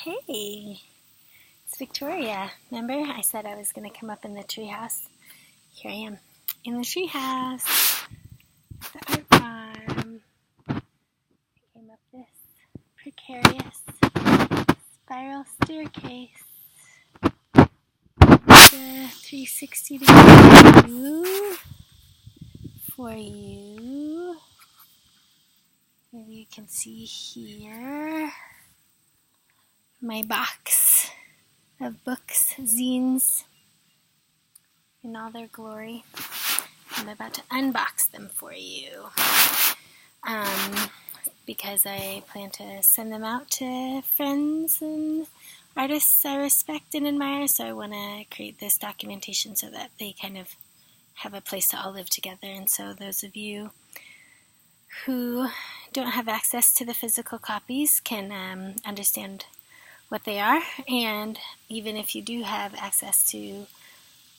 Hey, it's Victoria. Remember I said I was going to come up in the treehouse? Here I am in the treehouse, the Art Farm. I came up this precarious spiral staircase. The 360 degree view for you. Maybe you can see here my box of books, zines, in all their glory. I'm about to unbox them for you because I plan to send them out to friends and artists I respect and admire, so I want to create this documentation so that they kind of have a place to all live together. And so those of you who don't have access to the physical copies can understand what they are, and even if you do have access to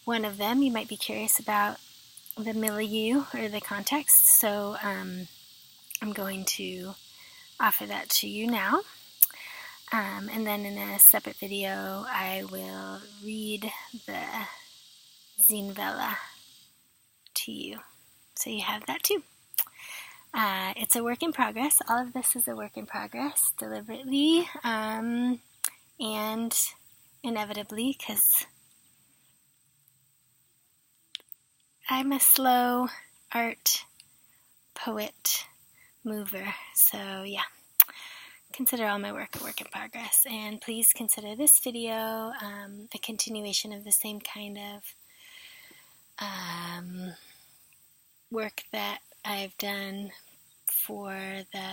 one of them, you might be curious about the milieu or the context, so I'm going to offer that to you now, and then in a separate video I will read the Zinevella to you, so you have that too. It's a work in progress. All of this is a work in progress, deliberately and inevitably, because I'm a slow art poet mover, so yeah, consider all my work a work in progress, and please consider this video a continuation of the same kind of work that I've done for the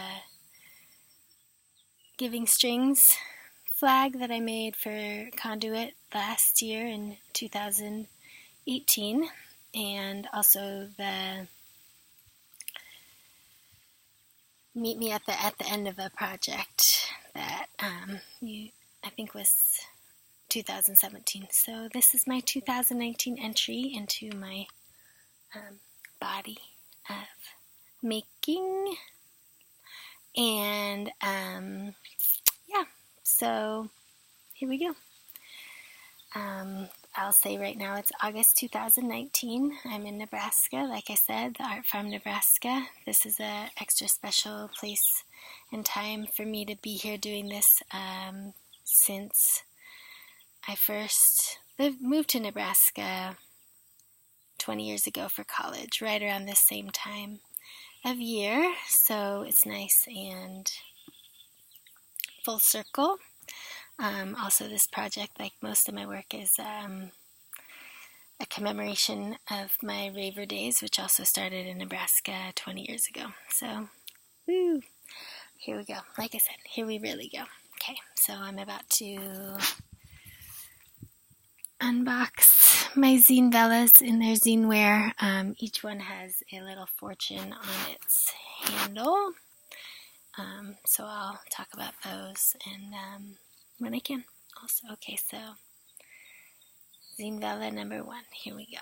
Giving Strings flag that I made for Conduit last year in 2018, and also the Meet Me at the End of a project that I think was 2017. So this is my 2019 entry into my body of making, and yeah, so here we go. I'll say right now it's August 2019. I'm in Nebraska, like I said, the Art Farm Nebraska. This is an extra special place and time for me to be here doing this since I first moved to Nebraska 20 years ago for college, right around this same time of year. So it's nice and full circle. Also, this project, like most of my work, is a commemoration of my raver days, which also started in Nebraska 20 years ago. So, woo! Here we go. Like I said, here we really go. Okay, so I'm about to unbox my Zinevellas in their zineware. Each one has a little fortune on its handle. So I'll talk about those and when I can also. Okay, so Zinevella number 1, here we go.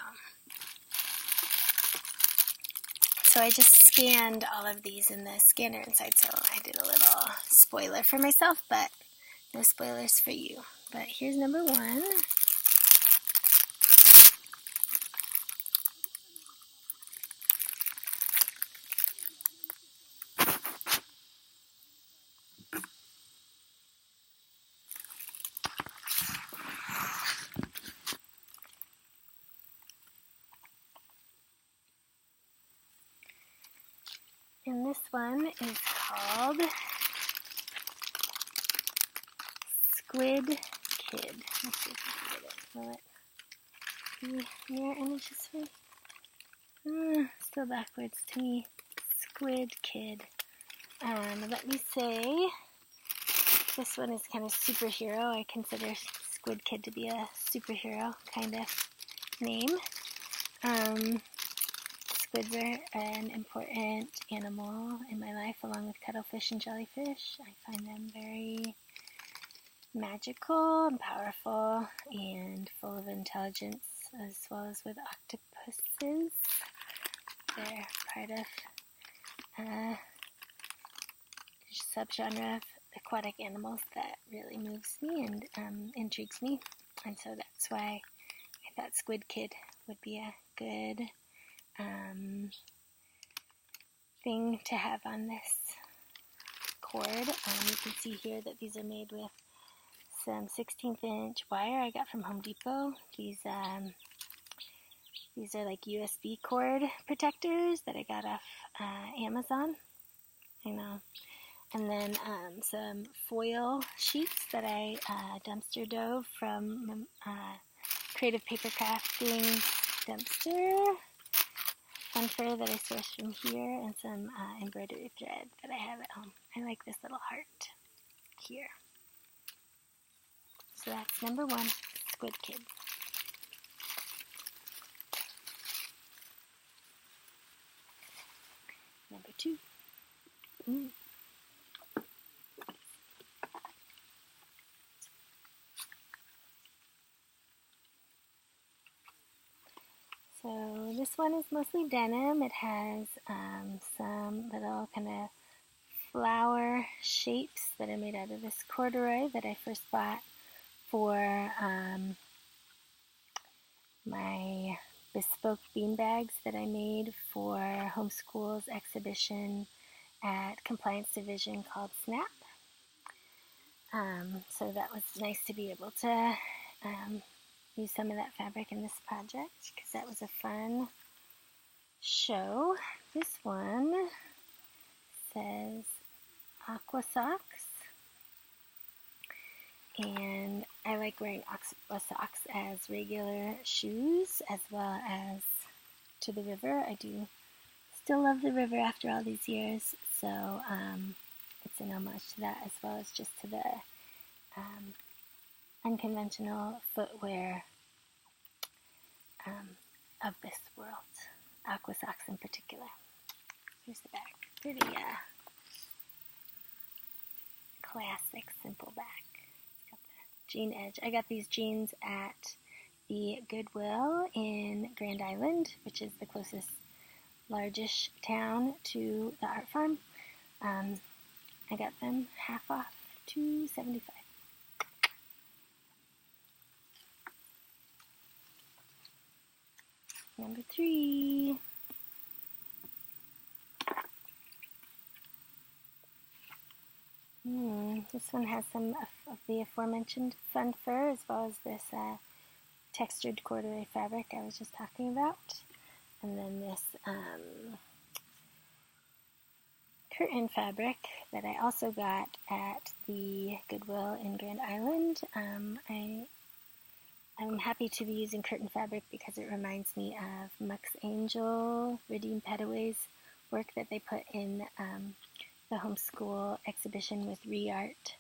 So I just scanned all of these in the scanner inside, so I did a little spoiler for myself, but no spoilers for you. But here's number 1. And this one is called Squid Kid. Let's see if I can get it. Will it be near images for me? Still backwards to me. Squid Kid. Let me say, this one is kind of superhero. I consider Squid Kid to be a superhero kind of name. Squids are an important animal in my life, along with cuttlefish and jellyfish. I find them very magical and powerful and full of intelligence, as well as with octopuses. They're part of a subgenre of aquatic animals that really moves me and intrigues me. And so that's why I thought Squid Kid would be a good thing to have on this cord. You can see here that these are made with some 16th inch wire I got from Home Depot. These are like USB cord protectors that I got off Amazon. I know. And then some foil sheets that I dumpster dove from Creative Paper Crafting dumpster. Fun fur that I sourced from here, and some embroidery thread that I have at home. I like this little heart here. So that's number 1, Squid Kid. Number 2. So this one is mostly denim. It has some little kind of flower shapes that are made out of this corduroy that I first bought for my bespoke bean bags that I made for Homeschool's exhibition at Compliance Division called SNAP. So that was nice to be able to use some of that fabric in this project because that was a fun show. This one says Aqua Socks, and I like wearing Aqua Socks as regular shoes as well as to the river. I do still love the river after all these years, so it's an homage to that as well as just to the unconventional footwear of this world, Aqua Socks in particular. Here's the back. Pretty classic, simple back. It's got the jean edge. I got these jeans at the Goodwill in Grand Island, which is the closest largish town to the Art Farm. I got them half off, $2.75. Number 3. This one has some of the aforementioned fun fur as well as this textured corduroy fabric I was just talking about. And then this curtain fabric that I also got at the Goodwill in Grand Island. I'm happy to be using curtain fabric because it reminds me of Muck's Angel, Redeem Petaway's work that they put in the homeschool exhibition with ReArt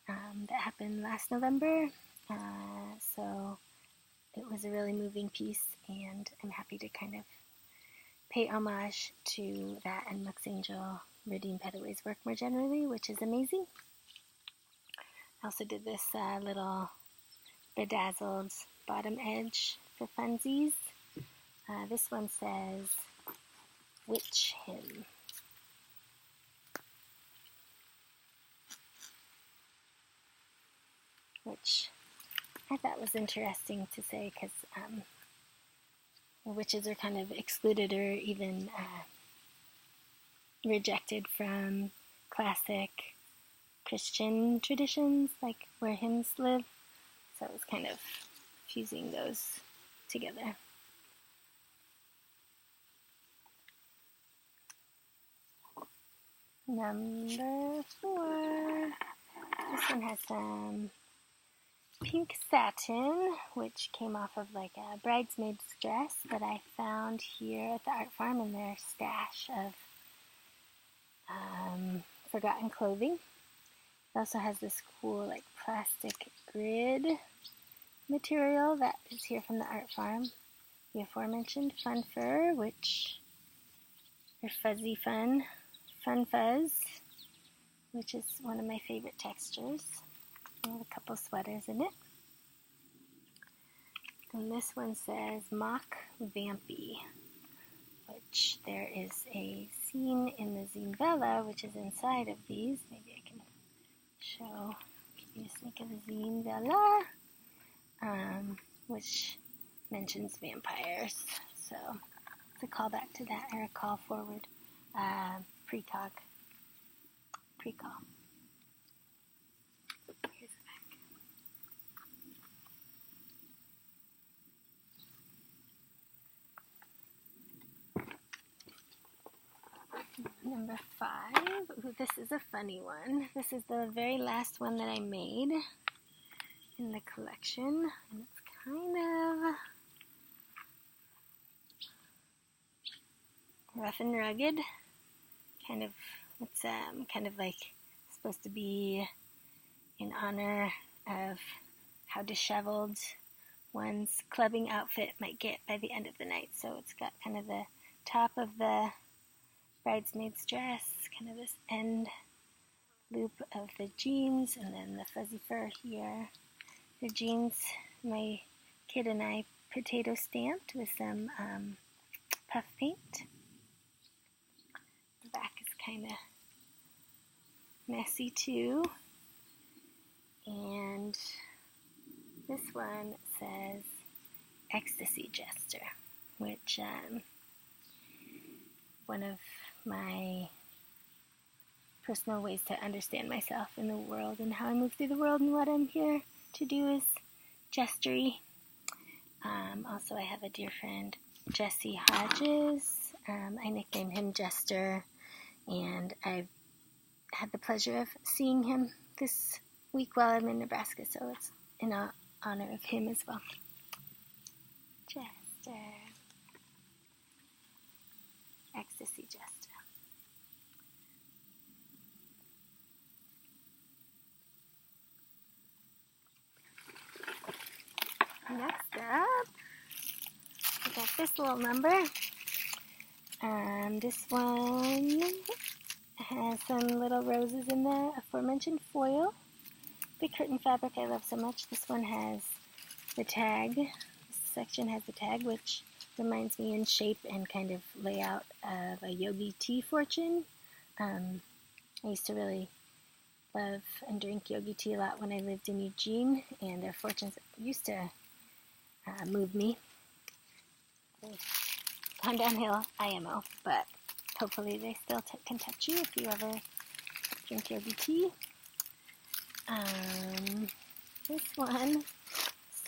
that happened last November. So it was a really moving piece, and I'm happy to kind of pay homage to that and Muck's Angel, Redeem Petaway's work more generally, which is amazing. I also did this little bedazzled bottom edge for funsies. This one says Witch Hymn. Which I thought was interesting to say because witches are kind of excluded or even rejected from classic Christian traditions, like where hymns live. So it was kind of fusing those together. Number 4. This one has some pink satin, which came off of like a bridesmaid's dress that I found here at the Art Farm in their stash of forgotten clothing. It also has this cool like plastic grid material that is here from the Art Farm. The aforementioned fun fur, which or fuzzy fun fuzz, which is one of my favorite textures. And a couple sweaters in it. And this one says Mock Vampy, which there is a scene in the Zinevella, which is inside of these. Maybe I can show you a sneak of the Zinevella, which mentions vampires. So it's a callback to that, or a call forward, precog. Here's the back. Number 5. Ooh, this is a funny one. This is the very last one that I made in the collection, and it's kind of rough and rugged. It's kind of like supposed to be in honor of how disheveled one's clubbing outfit might get by the end of the night. So it's got kind of the top of the bridesmaid's dress, kind of this end loop of the jeans, and then the fuzzy fur here. The jeans, my kid and I potato stamped with some puff paint. The back is kind of messy too. And this one says Ecstasy Jester, which one of my personal ways to understand myself in the world and how I move through the world, and what I'm here to do is gestury. Also, I have a dear friend, Jesse Hodges. I nicknamed him Jester, and I've had the pleasure of seeing him this week while I'm in Nebraska, so it's in honor of him as well. Jester. Ecstasy Jester. Next up, we got this little number. This one has some little roses in the aforementioned foil. The curtain fabric I love so much. This one has the tag. This section has the tag, which reminds me in shape and kind of layout of a yogi tea fortune. I used to really love and drink yogi tea a lot when I lived in Eugene, and their fortunes used to move me. They've gone downhill, IMO, but hopefully they still can touch you if you ever drink yogi tea. This one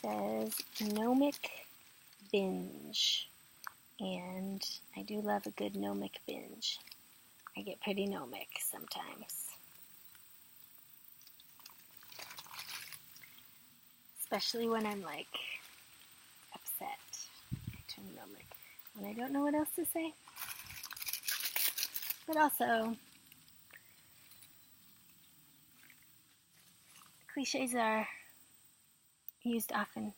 says Gnomic Binge, and I do love a good gnomic binge. I get pretty gnomic sometimes, especially when I'm like upset. I turn gnomic when I don't know what else to say. But also, cliches are used often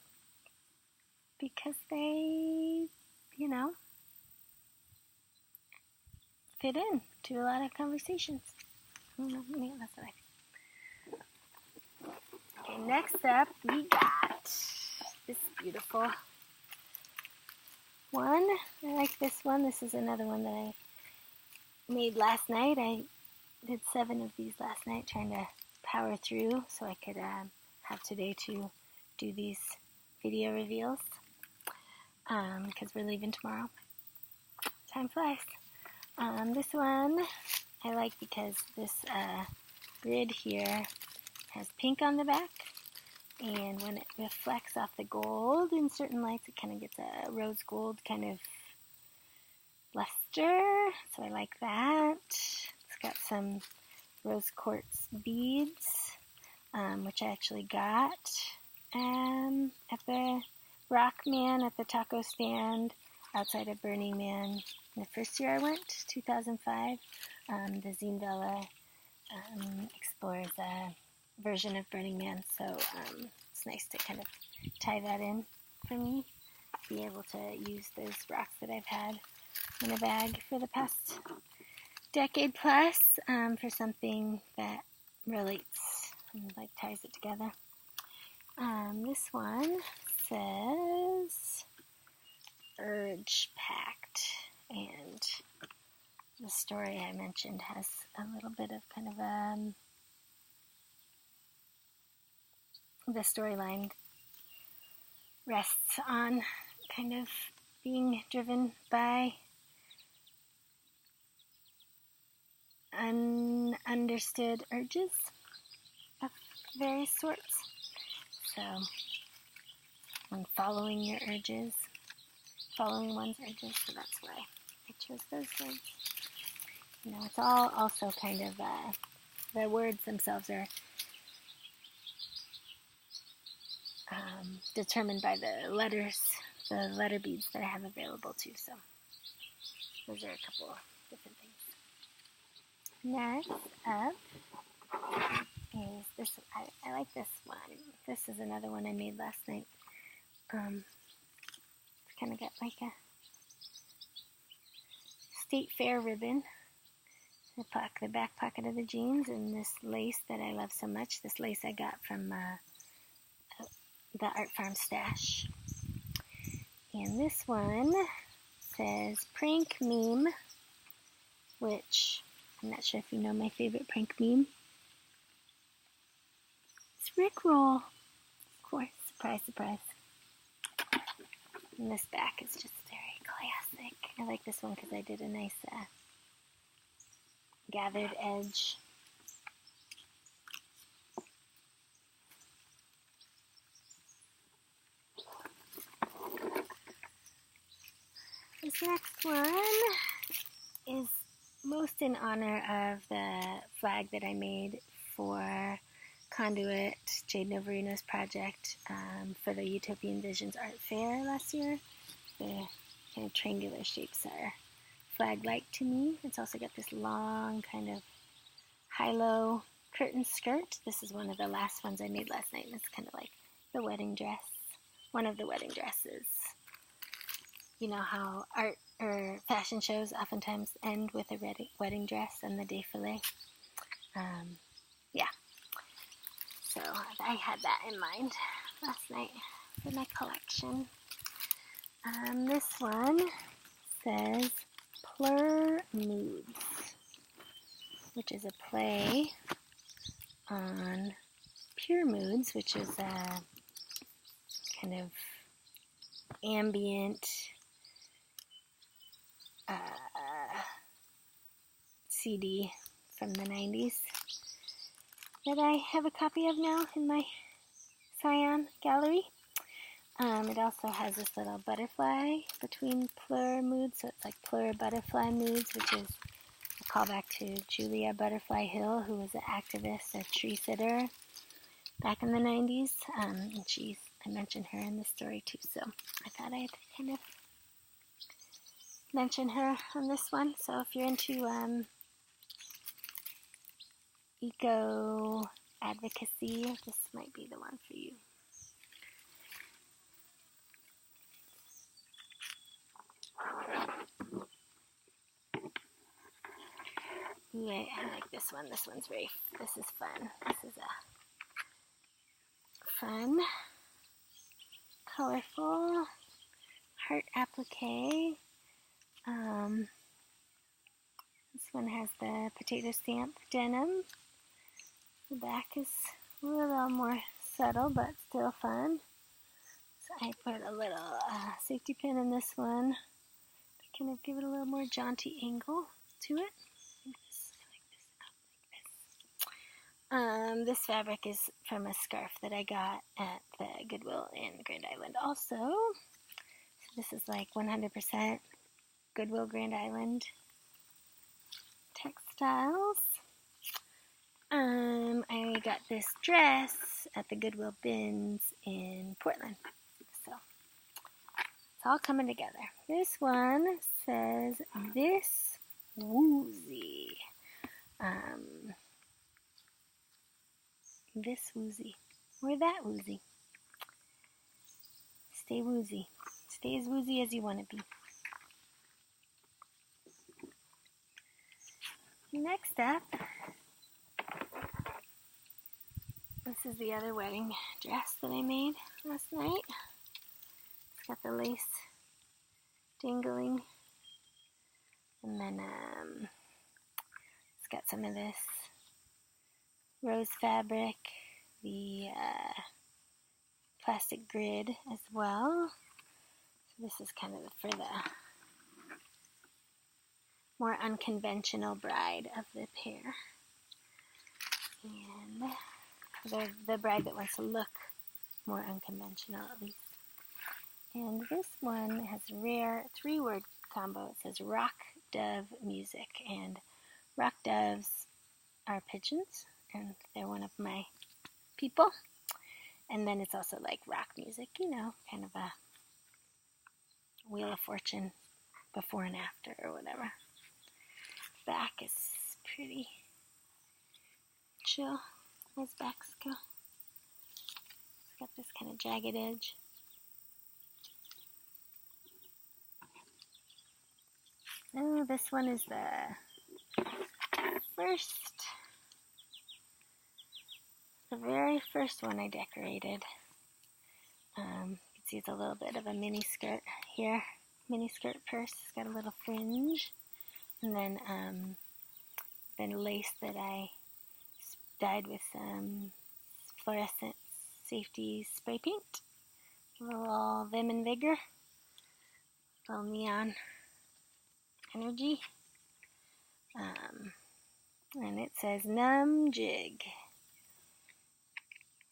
because they, fit in to a lot of conversations. That's what Okay, next up we got this beautiful one. I like this one. This is another one that I made last night. I did 7 of these last night, trying to power through so I could have today to do these video reveals, because we're leaving tomorrow. Time flies. This one I like because this grid here has pink on the back, and when it reflects off the gold in certain lights, it kind of gets a rose gold kind of luster, so I like that. It's got some rose quartz beads, which I actually got at the Rock Man at the taco stand outside of Burning Man. The first year I went, 2005, the Zinevella explores a version of Burning Man, so it's nice to kind of tie that in for me, be able to use those rocks that I've had in a bag for the past decade plus for something that relates and like ties it together. This one says Urge Pact, and the story I mentioned has a little bit of kind of the storyline rests on kind of being driven by ununderstood urges of various sorts. So, when following your urges, following one's urges, so that's why I chose those words. You know, it's all also kind of, the words themselves are determined by the letters, the letter beads that I have available too, so those are a couple of different things. Next up is this. I like this one. This is another one I made last night. It's kind of got like a state fair ribbon, the back pocket of the jeans, and this lace that I love so much. This lace I got from the Art Farm stash. And this one says prank meme, which I'm not sure if you know my favorite prank meme. It's Rickroll. Of course, surprise, surprise. And this back is just very classic. I like this one because I did a nice gathered edge. This next one is most in honor of the flag that I made for Conduit, Jade Novarino's project, for the Utopian Visions Art Fair last year. The kind of triangular shapes are flag-like to me. It's also got this long kind of high-low curtain skirt. This is one of the last ones I made last night, and it's kind of like the wedding dress, one of the wedding dresses. You know how art or fashion shows oftentimes end with a wedding dress and the défilé. Yeah. So I had that in mind last night for my collection. This one says Plur Moods, which is a play on Pure Moods, which is a kind of ambient CD from the 90s that I have a copy of now in my Scion gallery. It also has this little butterfly between Plur Moods, so it's like Plur Butterfly Moods, which is a callback to Julia Butterfly Hill, who was an activist, a tree sitter back in the 90s. And I mentioned her in the story too, so I thought I'd kind of mention her on this one. So if you're into eco advocacy, this might be the one for you. Yeah, I like this one. This is fun. This is a fun, colorful heart applique. This one has the potato stamp denim. The back is a little more subtle, but still fun. So I put a little safety pin in this one to kind of give it a little more jaunty angle to it. This fabric is from a scarf that I got at the Goodwill in Grand Island also. So this is like 100% Goodwill Grand Island textiles. I got this dress at the Goodwill bins in Portland. So it's all coming together. This one says this woozy. This woozy, or that woozy. Stay woozy. Stay as woozy as you want to be. Next up, this is the other wedding dress that I made last night. It's got the lace dangling, and then it's got some of this rose fabric, the plastic grid as well. So this is kind of for the more unconventional bride of the pair. And the bride that wants to look more unconventional, at least. And this one has a rare 3-word combo. It says rock, dove, music. And rock doves are pigeons, and they're one of my people. And then it's also like rock music, you know, kind of a Wheel of Fortune before and after or whatever. Back is pretty chill as backs go. It's got this kind of jagged edge. Oh, this one is the very first one I decorated. You can see it's a little bit of a mini skirt here. Mini skirt purse. It's got a little fringe. And then lace that I dyed with some fluorescent safety spray paint. A little vim and vigor. A little neon energy. And it says Num Jig.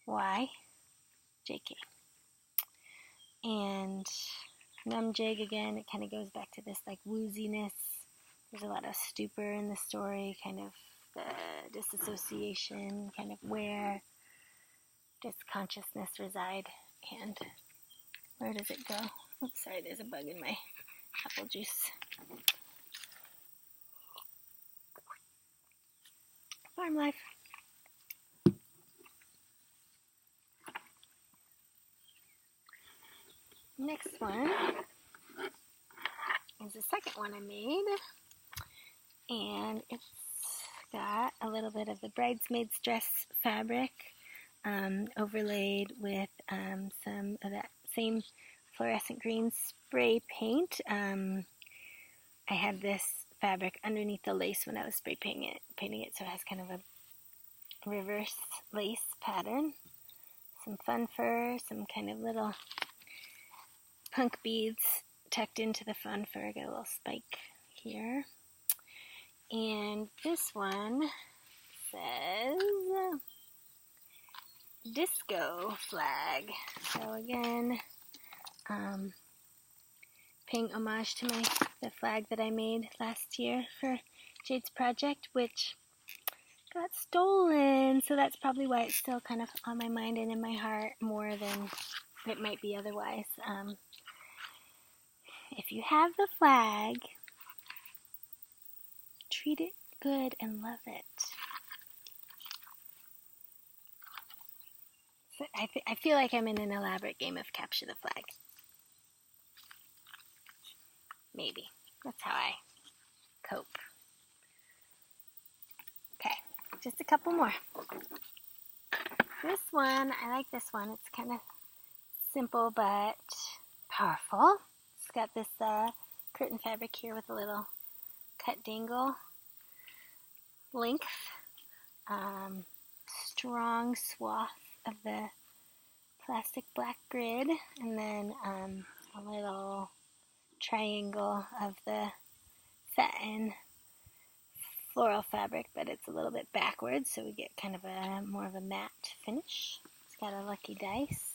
Y, JK. And Num Jig, again, it kind of goes back to this like wooziness. There's a lot of stupor in the story, kind of the disassociation, kind of where does consciousness reside, and where does it go? Oops, sorry, there's a bug in my apple juice. Farm life. Next one is the second one I made, and it's got a little bit of the bridesmaid's dress fabric overlaid with some of that same fluorescent green spray paint. I had this fabric underneath the lace when I was spray painting it, so it has kind of a reverse lace pattern. Some fun fur, some kind of little punk beads tucked into the fun fur. Got a little spike here. And this one says disco flag. So again, paying homage to the flag that I made last year for Jade's project, which got stolen. So that's probably why it's still kind of on my mind and in my heart more than it might be otherwise. If you have the flag, treat it good and love it. So I feel like I'm in an elaborate game of capture the flag. Maybe. That's how I cope. Okay, just a couple more. This one, I like this one. It's kind of simple but powerful. It's got this curtain fabric here with a little cut dangle length. Strong swath of the plastic black grid, and then a little triangle of the satin floral fabric, but it's a little bit backwards, so we get kind of more of a matte finish. It's got a lucky dice.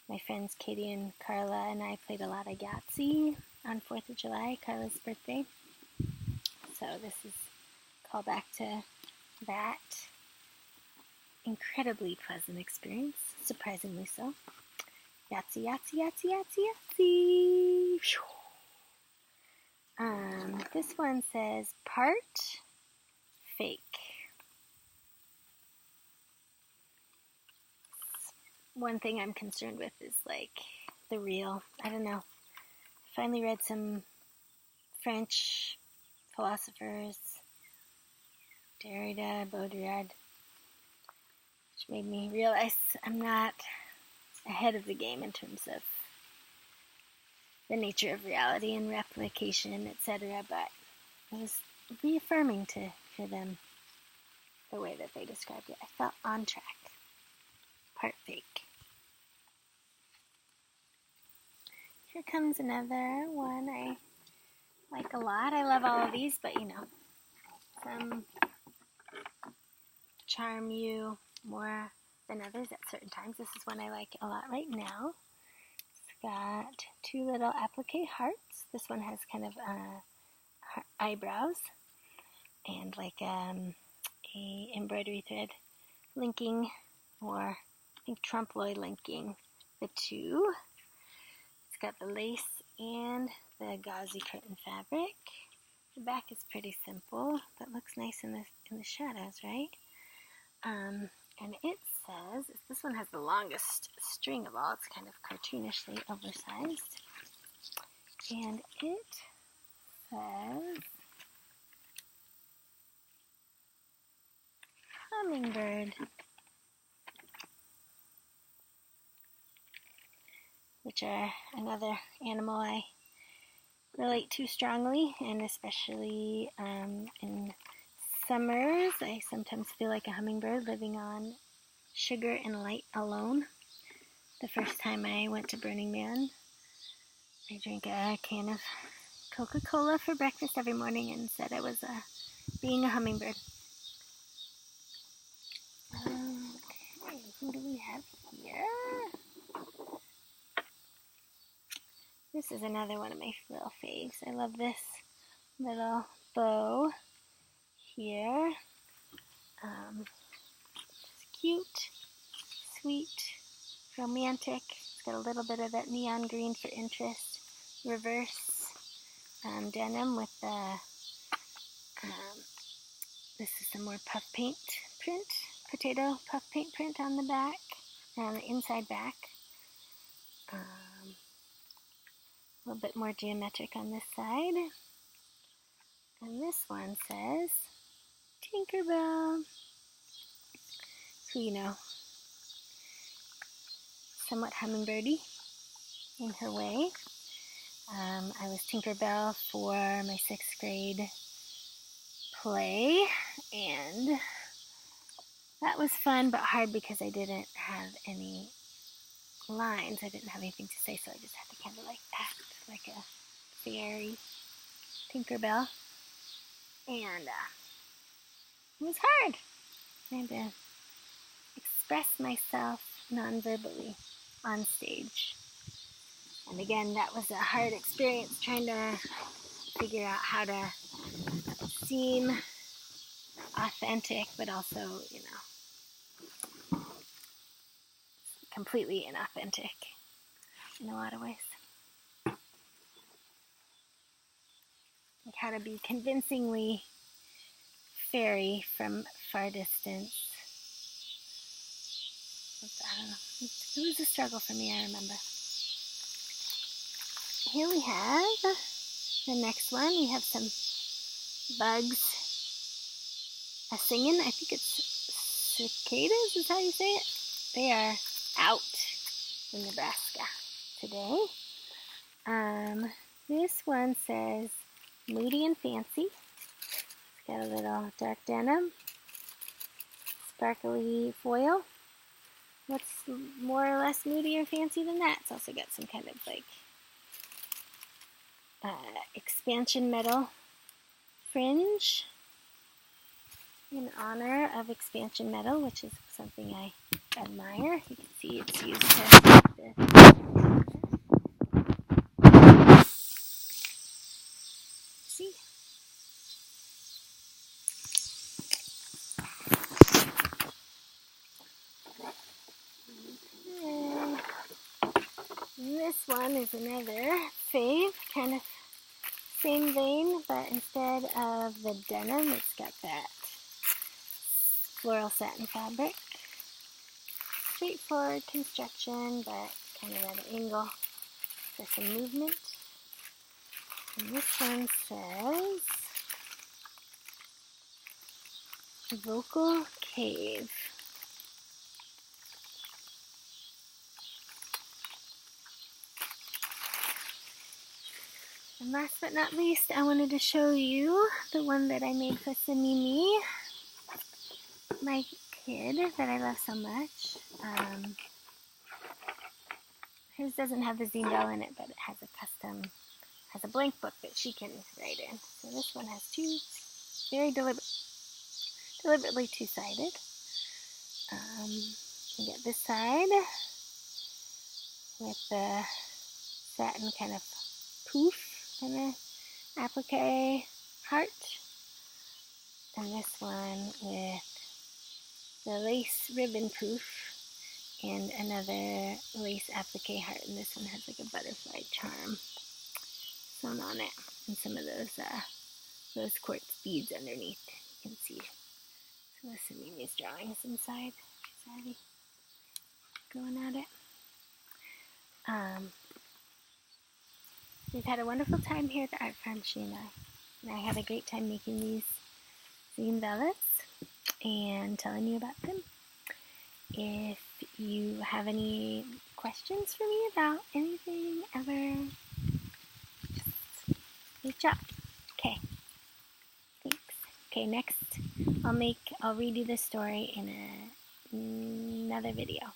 My friends Katie and Carla and I played a lot of Yahtzee on 4th of July, Carla's birthday. So this is a call back to that incredibly pleasant experience, surprisingly so. Yahtzee, Yahtzee, Yahtzee, Yahtzee, Yahtzee. This one says part fake. One thing I'm concerned with is like the real. I don't know. I finally read some French philosophers, Derrida, Baudrillard, which made me realize I'm not ahead of the game in terms of the nature of reality and replication, etc. But it was reaffirming to hear them the way that they described it. I felt on track. Part fake. comes another one I like a lot. I love all of these, but you know, some charm you more than others at certain times. This is one I like a lot right now. It's got two little applique hearts. This one has kind of eyebrows and like a embroidery thread linking, or I think trompe-l'oeil linking the two. It's got the lace and the gauzy curtain fabric. The back is pretty simple, but looks nice in the shadows, right? And it says, this one has the longest string of all. It's kind of cartoonishly oversized. And it says hummingbird, which are another animal I relate to strongly, and especially in summers. I sometimes feel like a hummingbird living on sugar and light alone. The first time I went to Burning Man, I drank a can of Coca-Cola for breakfast every morning and said I was being a hummingbird. Okay, who do we have here? This is another one of my little faves. I love this little bow here. It's cute, sweet, romantic. It's got a little bit of that neon green for interest. Reverse denim with the, this is some more puff paint print, potato puff paint print on the back, and the inside back. A little bit more geometric on this side. And this one says Tinkerbell, who, you know, somewhat hummingbirdy in her way. I was Tinkerbell for my 6th grade play, and that was fun but hard because I didn't have any lines. I didn't have anything to say, so I just had to kind of like act like a fairy Tinkerbell. And it was hard. I had to express myself non-verbally on stage. And again, that was a hard experience trying to figure out how to seem authentic, but also, you know, completely inauthentic in a lot of ways. Like how to be convincingly fairy from far distance. I don't know. It was a struggle for me, I remember. Here we have the next one. We have some bugs singing. I think it's cicadas is how you say it. They are out in Nebraska today. This one says Moody and Fancy. It's got a little dark denim, sparkly foil. What's more or less moody or fancy than that? It's also got some kind of like expansion metal fringe in honor of expansion metal, which is something I admire. You can see it's used to see. Okay. This one is another fave, kind of same vein, but instead of the denim, it's got that floral satin fabric. Straightforward construction, but kind of at an angle for some movement. And this one says Vocal Cave. And last but not least, I wanted to show you the one that I made for Samimi, my kid that I love so much. Hers doesn't have the Zinevella in it, but it has a blank book that she can write in. So this one has two, very deliberately two-sided. You get this side with the satin kind of poof and the applique heart, and this one with the lace ribbon poof and another lace applique heart, and this one has like a butterfly charm sewn on it, and some of those quartz beads underneath. You can see Celestini's drawings inside. She's already going at it. We've had a wonderful time here at the Art Farm, she and I had a great time making these Zinevellas and telling you about them. If you have any questions for me about anything ever, just reach out. Okay, thanks. Okay, next I'll redo this story in another video.